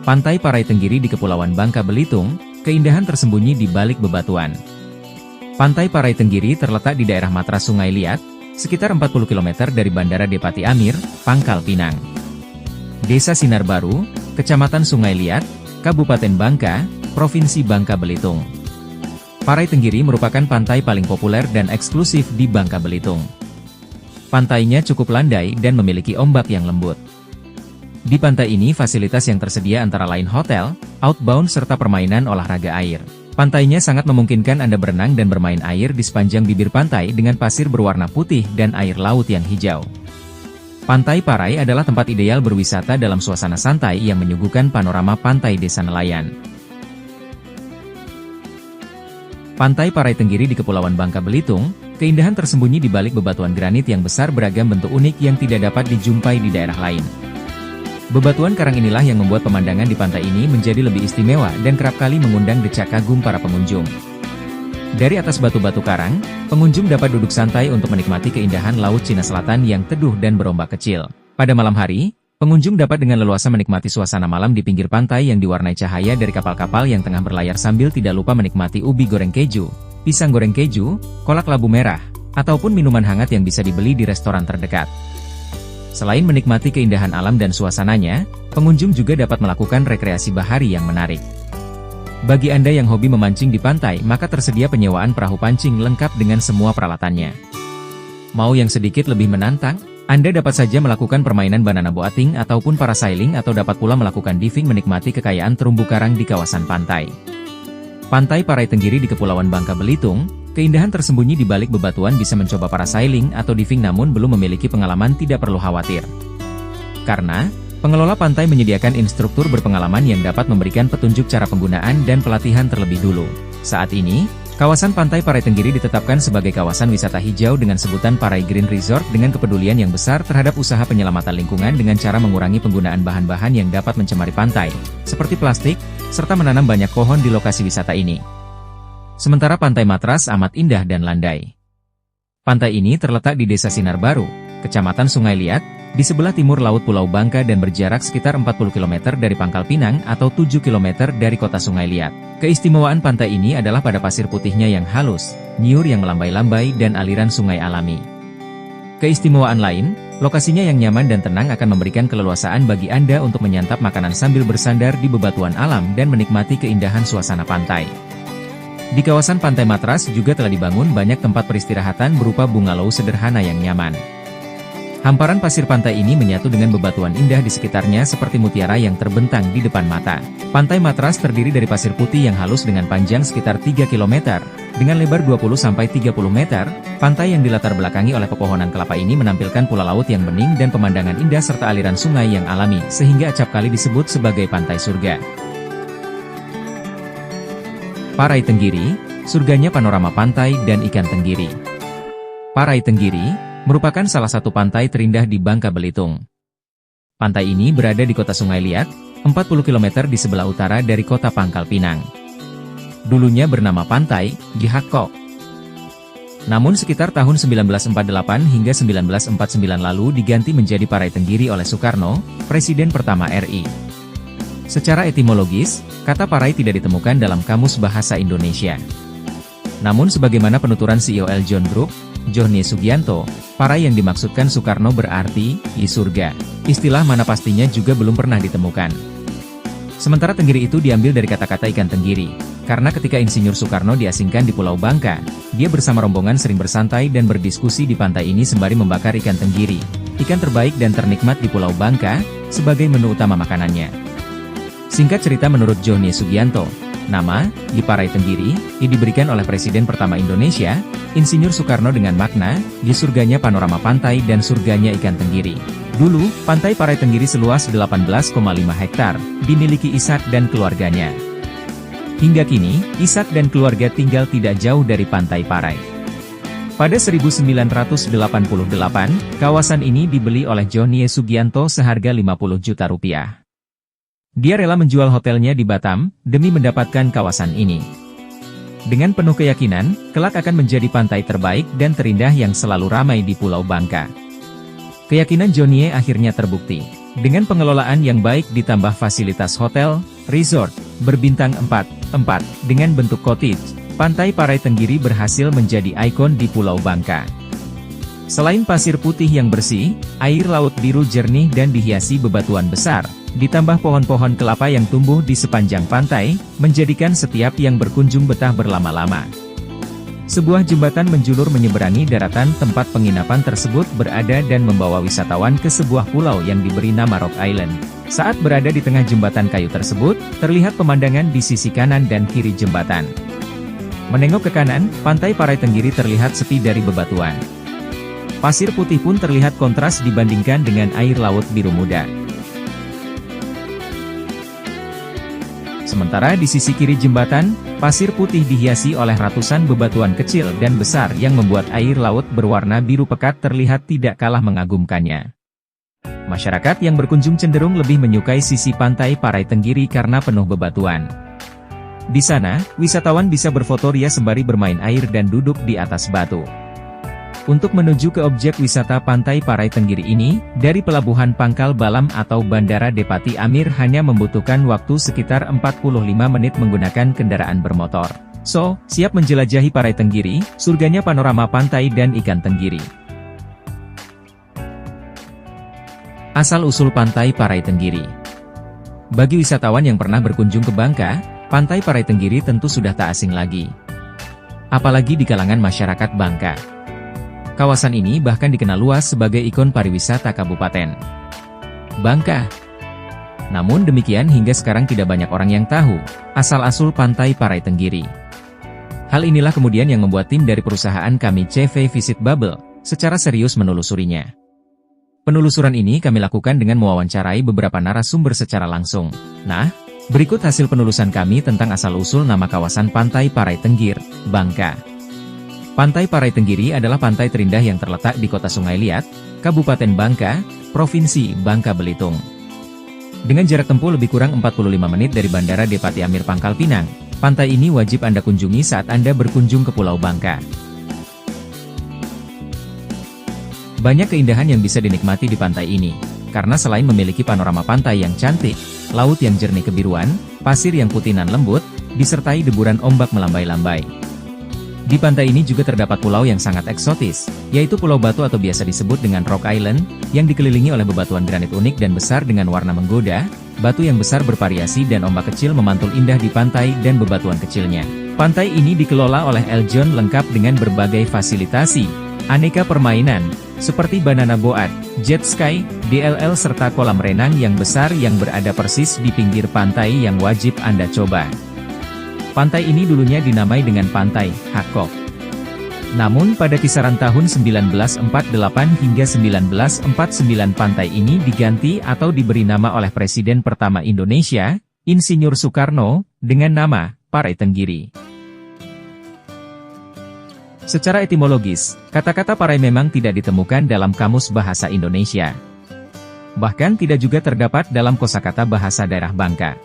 Pantai Parai Tenggiri di Kepulauan Bangka Belitung, keindahan tersembunyi di balik bebatuan. Pantai Parai Tenggiri terletak di daerah Matras Sungai Liat, sekitar 40 km dari Bandara Depati Amir, Pangkal Pinang. Desa Sinar Baru, Kecamatan Sungai Liat, Kabupaten Bangka, Provinsi Bangka Belitung. Parai Tenggiri merupakan pantai paling populer dan eksklusif di Bangka Belitung. Pantainya cukup landai dan memiliki ombak yang lembut. Di pantai ini fasilitas yang tersedia antara lain hotel, outbound serta permainan olahraga air. Pantainya sangat memungkinkan Anda berenang dan bermain air di sepanjang bibir pantai dengan pasir berwarna putih dan air laut yang hijau. Pantai Parai adalah tempat ideal berwisata dalam suasana santai yang menyuguhkan panorama pantai desa nelayan. Pantai Parai Tenggiri di Kepulauan Bangka Belitung, keindahan tersembunyi di balik bebatuan granit yang besar beragam bentuk unik yang tidak dapat dijumpai di daerah lain. Bebatuan karang inilah yang membuat pemandangan di pantai ini menjadi lebih istimewa dan kerap kali mengundang decak kagum para pengunjung. Dari atas batu-batu karang, pengunjung dapat duduk santai untuk menikmati keindahan Laut Cina Selatan yang teduh dan berombak kecil. Pada malam hari, pengunjung dapat dengan leluasa menikmati suasana malam di pinggir pantai yang diwarnai cahaya dari kapal-kapal yang tengah berlayar sambil tidak lupa menikmati ubi goreng keju, pisang goreng keju, kolak labu merah, ataupun minuman hangat yang bisa dibeli di restoran terdekat. Selain menikmati keindahan alam dan suasananya, pengunjung juga dapat melakukan rekreasi bahari yang menarik. Bagi Anda yang hobi memancing di pantai, maka tersedia penyewaan perahu pancing lengkap dengan semua peralatannya. Mau yang sedikit lebih menantang? Anda dapat saja melakukan permainan banana boating ataupun parasailing atau dapat pula melakukan diving menikmati kekayaan terumbu karang di kawasan pantai. Pantai Parai Tenggiri di Kepulauan Bangka Belitung, keindahan tersembunyi di balik bebatuan bisa mencoba parasailing atau diving namun belum memiliki pengalaman tidak perlu khawatir. Karena, pengelola pantai menyediakan instruktur berpengalaman yang dapat memberikan petunjuk cara penggunaan dan pelatihan terlebih dulu. Saat ini, kawasan Pantai Parai Tenggiri ditetapkan sebagai kawasan wisata hijau dengan sebutan Parai Green Resort dengan kepedulian yang besar terhadap usaha penyelamatan lingkungan dengan cara mengurangi penggunaan bahan-bahan yang dapat mencemari pantai, seperti plastik, serta menanam banyak pohon di lokasi wisata ini. Sementara Pantai Matras amat indah dan landai. Pantai ini terletak di Desa Sinar Baru, Kecamatan Sungai Liat, di sebelah timur laut Pulau Bangka dan berjarak sekitar 40 km dari Pangkal Pinang atau 7 km dari kota Sungai Liat. Keistimewaan pantai ini adalah pada pasir putihnya yang halus, nyiur yang melambai-lambai dan aliran sungai alami. Keistimewaan lain, lokasinya yang nyaman dan tenang akan memberikan keleluasaan bagi Anda untuk menyantap makanan sambil bersandar di bebatuan alam dan menikmati keindahan suasana pantai. Di kawasan Pantai Matras juga telah dibangun banyak tempat peristirahatan berupa bungalow sederhana yang nyaman. Hamparan pasir pantai ini menyatu dengan bebatuan indah di sekitarnya seperti mutiara yang terbentang di depan mata. Pantai Matras terdiri dari pasir putih yang halus dengan panjang sekitar 3 km, dengan lebar 20-30 meter. Pantai yang dilatar belakangi oleh pepohonan kelapa ini menampilkan pulau laut yang bening dan pemandangan indah serta aliran sungai yang alami, sehingga acap kali disebut sebagai pantai surga. Parai Tenggiri, surganya panorama pantai dan ikan tenggiri. Parai Tenggiri merupakan salah satu pantai terindah di Bangka Belitung. Pantai ini berada di kota Sungai Liat, 40 km di sebelah utara dari kota Pangkal Pinang. Dulunya bernama Pantai Gihakko. Namun sekitar tahun 1948 hingga 1949 lalu diganti menjadi Parai Tenggiri oleh Soekarno, Presiden pertama RI. Secara etimologis, kata parai tidak ditemukan dalam Kamus Bahasa Indonesia. Namun sebagaimana penuturan CEO Eljon Group, Johnny Sugianto, parai yang dimaksudkan Soekarno berarti di surga. Istilah mana pastinya juga belum pernah ditemukan. Sementara tenggiri itu diambil dari kata-kata ikan tenggiri, karena ketika Insinyur Soekarno diasingkan di Pulau Bangka, dia bersama rombongan sering bersantai dan berdiskusi di pantai ini sembari membakar ikan tenggiri, ikan terbaik dan ternikmat di Pulau Bangka, sebagai menu utama makanannya. Singkat cerita menurut Johnny Sugianto, nama di Parai Tenggiri diberikan oleh Presiden pertama Indonesia, Insinyur Soekarno dengan makna di surganya panorama pantai dan surganya ikan tenggiri. Dulu, Pantai Parai Tenggiri seluas 18,5 hektar, dimiliki Ishak dan keluarganya. Hingga kini, Ishak dan keluarga tinggal tidak jauh dari Pantai Parai. Pada 1988, kawasan ini dibeli oleh Johnny Sugianto seharga 50 juta rupiah. Dia rela menjual hotelnya di Batam, demi mendapatkan kawasan ini. Dengan penuh keyakinan, kelak akan menjadi pantai terbaik dan terindah yang selalu ramai di Pulau Bangka. Keyakinan Johnny akhirnya terbukti. Dengan pengelolaan yang baik ditambah fasilitas hotel, resort, berbintang 4 dengan bentuk cottage, Pantai Parai Tenggiri berhasil menjadi ikon di Pulau Bangka. Selain pasir putih yang bersih, air laut biru jernih dan dihiasi bebatuan besar, ditambah pohon-pohon kelapa yang tumbuh di sepanjang pantai, menjadikan setiap yang berkunjung betah berlama-lama. Sebuah jembatan menjulur menyeberangi daratan tempat penginapan tersebut berada dan membawa wisatawan ke sebuah pulau yang diberi nama Rock Island. Saat berada di tengah jembatan kayu tersebut, terlihat pemandangan di sisi kanan dan kiri jembatan. Menengok ke kanan, Pantai Parai Tenggiri terlihat sepi dari bebatuan. Pasir putih pun terlihat kontras dibandingkan dengan air laut biru muda. Sementara di sisi kiri jembatan, pasir putih dihiasi oleh ratusan bebatuan kecil dan besar yang membuat air laut berwarna biru pekat terlihat tidak kalah mengagumkannya. Masyarakat yang berkunjung cenderung lebih menyukai sisi Pantai Parai Tenggiri karena penuh bebatuan. Di sana, wisatawan bisa berfoto ria sembari bermain air dan duduk di atas batu. Untuk menuju ke objek wisata Pantai Parai Tenggiri ini, dari Pelabuhan Pangkal Balam atau Bandara Depati Amir hanya membutuhkan waktu sekitar 45 menit menggunakan kendaraan bermotor. So, siap menjelajahi Parai Tenggiri, surganya panorama pantai dan ikan tenggiri. Asal-usul Pantai Parai Tenggiri. Bagi wisatawan yang pernah berkunjung ke Bangka, Pantai Parai Tenggiri tentu sudah tak asing lagi. Apalagi di kalangan masyarakat Bangka. Kawasan ini bahkan dikenal luas sebagai ikon pariwisata Kabupaten Bangka. Namun demikian hingga sekarang tidak banyak orang yang tahu asal-usul Pantai Parai Tenggiri. Hal inilah kemudian yang membuat tim dari perusahaan kami CV Visit Bubble secara serius menelusurinya. Penelusuran ini kami lakukan dengan mewawancarai beberapa narasumber secara langsung. Nah, berikut hasil penelusuran kami tentang asal-usul nama kawasan Pantai Parai Tenggiri, Bangka. Pantai Parai Tenggiri adalah pantai terindah yang terletak di Kota Sungai Liat, Kabupaten Bangka, Provinsi Bangka Belitung. Dengan jarak tempuh lebih kurang 45 menit dari Bandara Depati Amir Pangkal Pinang, pantai ini wajib Anda kunjungi saat Anda berkunjung ke Pulau Bangka. Banyak keindahan yang bisa dinikmati di pantai ini, karena selain memiliki panorama pantai yang cantik, laut yang jernih kebiruan, pasir yang putih nan lembut, disertai deburan ombak melambai-lambai. Di pantai ini juga terdapat pulau yang sangat eksotis, yaitu Pulau Batu atau biasa disebut dengan Rock Island, yang dikelilingi oleh bebatuan granit unik dan besar dengan warna menggoda, batu yang besar bervariasi dan ombak kecil memantul indah di pantai dan bebatuan kecilnya. Pantai ini dikelola oleh Eljon lengkap dengan berbagai fasilitasi, aneka permainan, seperti banana boat, jet ski, DLL serta kolam renang yang besar yang berada persis di pinggir pantai yang wajib Anda coba. Pantai ini dulunya dinamai dengan Pantai Hakok. Namun pada kisaran tahun 1948 hingga 1949 pantai ini diganti atau diberi nama oleh Presiden pertama Indonesia, Insinyur Soekarno, dengan nama Parai Tenggiri. Secara etimologis, kata-kata parai memang tidak ditemukan dalam Kamus Bahasa Indonesia. Bahkan tidak juga terdapat dalam kosakata bahasa daerah Bangka.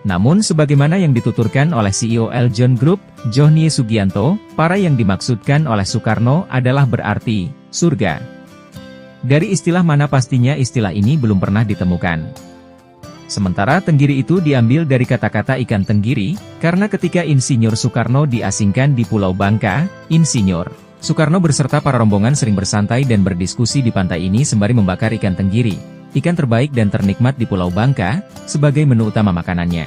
Namun sebagaimana yang dituturkan oleh CEO Eljon Group, Johnie Sugianto, parai yang dimaksudkan oleh Soekarno adalah berarti surga. Dari istilah mana pastinya istilah ini belum pernah ditemukan. Sementara tenggiri itu diambil dari kata-kata ikan tenggiri, karena ketika Insinyur Soekarno diasingkan di Pulau Bangka, Insinyur Soekarno beserta para rombongan sering bersantai dan berdiskusi di pantai ini sembari membakar ikan tenggiri, ikan terbaik dan ternikmat di Pulau Bangka, sebagai menu utama makanannya.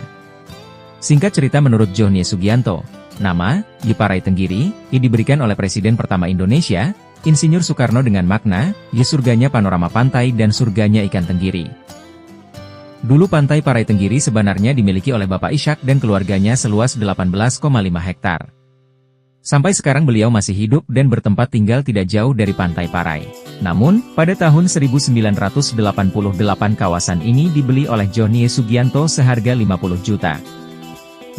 Singkat cerita menurut Johnie Sugianto, nama Parai Tenggiri diberikan oleh Presiden pertama Indonesia, Insinyur Soekarno dengan makna surganya panorama pantai dan surganya ikan tenggiri. Dulu Pantai Parai Tenggiri sebenarnya dimiliki oleh Bapak Ishak dan keluarganya seluas 18,5 hektar. Sampai sekarang beliau masih hidup dan bertempat tinggal tidak jauh dari Pantai Parai. Namun, pada tahun 1988 kawasan ini dibeli oleh Johnie Sugianto seharga 50 juta.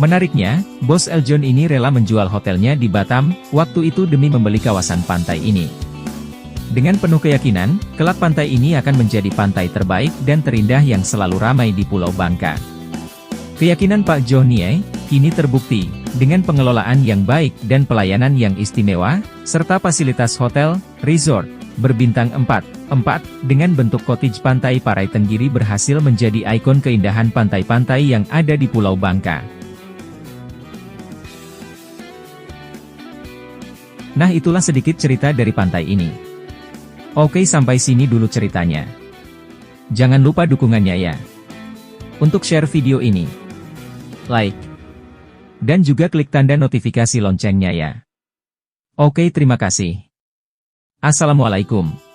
Menariknya, bos Eljon ini rela menjual hotelnya di Batam, waktu itu demi membeli kawasan pantai ini. Dengan penuh keyakinan, kelak pantai ini akan menjadi pantai terbaik dan terindah yang selalu ramai di Pulau Bangka. Keyakinan Pak Johnie kini terbukti, dengan pengelolaan yang baik dan pelayanan yang istimewa, serta fasilitas hotel, resort, Berbintang 4 dengan bentuk cottage pantai Parai Tenggiri berhasil menjadi ikon keindahan pantai-pantai yang ada di Pulau Bangka. Nah, itulah sedikit cerita dari pantai ini. Oke, sampai sini dulu ceritanya. Jangan lupa dukungannya ya. Untuk share video ini, like, dan juga klik tanda notifikasi loncengnya ya. Oke, terima kasih. Assalamualaikum.